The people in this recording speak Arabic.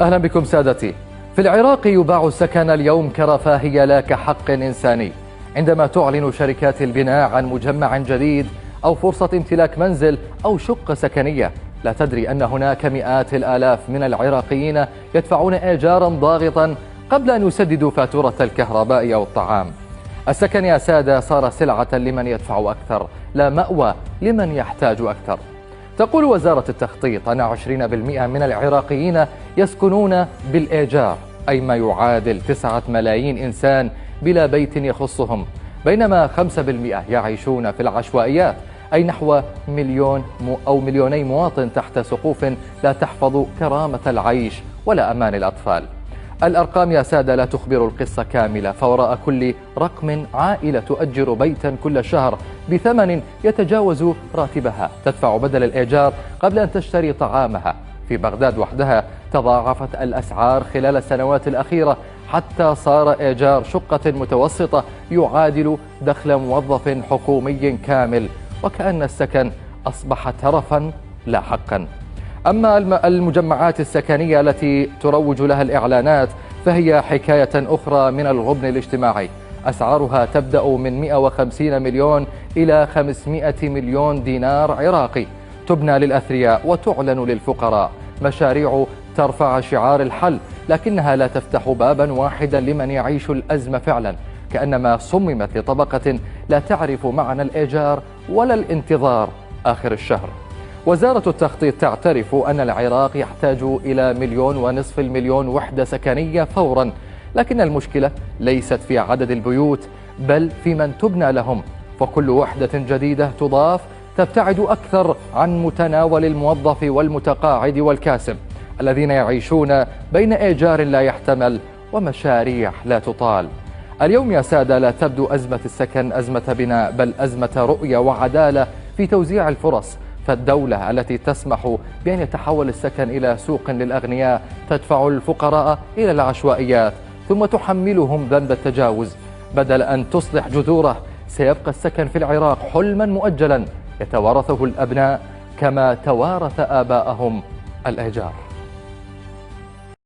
أهلا بكم سادتي. في العراق يباع السكن اليوم كرفاهية لا كحق إنساني. عندما تعلن شركات البناء عن مجمع جديد أو فرصة امتلاك منزل أو شقة سكنية، لا تدري أن هناك مئات الآلاف من العراقيين يدفعون إيجارا ضاغطا قبل أن يسددوا فاتورة الكهرباء أو الطعام. السكن يا سادة صار سلعة لمن يدفع أكثر، لا مأوى لمن يحتاج أكثر. تقول وزارة التخطيط أن 20% من العراقيين يسكنون بالإيجار، أي ما يعادل 9 ملايين إنسان بلا بيت يخصهم، بينما 5% يعيشون في العشوائيات، أي نحو مليون أو مليوني مواطن تحت سقوف لا تحفظ كرامة العيش ولا أمان الأطفال. الأرقام يا سادة لا تخبر القصة كاملة، فوراء كل رقم عائلة تؤجر بيتا كل شهر بثمن يتجاوز راتبها تدفع بدل الإيجار قبل أن تشتري طعامها. في بغداد وحدها تضاعفت الأسعار خلال السنوات الأخيرة حتى صار إيجار شقة متوسطة يعادل دخل موظف حكومي كامل، وكأن السكن أصبح ترفا لا حقا. أما المجمعات السكنية التي تروج لها الإعلانات فهي حكاية أخرى من الغبن الاجتماعي. أسعارها تبدأ من 150 مليون إلى 500 مليون دينار عراقي، تبنى للأثرياء وتعلن للفقراء. مشاريع ترفع شعار الحل، لكنها لا تفتح بابا واحدا لمن يعيش الأزمة فعلا، كأنما صممت لطبقة لا تعرف معنى الإيجار ولا الانتظار آخر الشهر. وزارة التخطيط تعترف أن العراق يحتاج إلى 1.5 مليون وحدة سكنية فورا، لكن المشكلة ليست في عدد البيوت بل في من تبنى لهم، فكل وحدة جديدة تضاف تبتعد أكثر عن متناول الموظف والمتقاعد والكاسب الذين يعيشون بين إيجار لا يحتمل ومشاريع لا تطال. اليوم يا سادة لا تبدو أزمة السكن أزمة بناء، بل أزمة رؤية وعدالة في توزيع الفرص. فالدولة التي تسمح بأن يتحول السكن إلى سوق للأغنياء تدفع الفقراء إلى العشوائيات ثم تحملهم ذنب التجاوز بدل أن تصلح جذوره. سيبقى السكن في العراق حلما مؤجلا يتوارثه الأبناء كما توارث آباءهم الإيجار.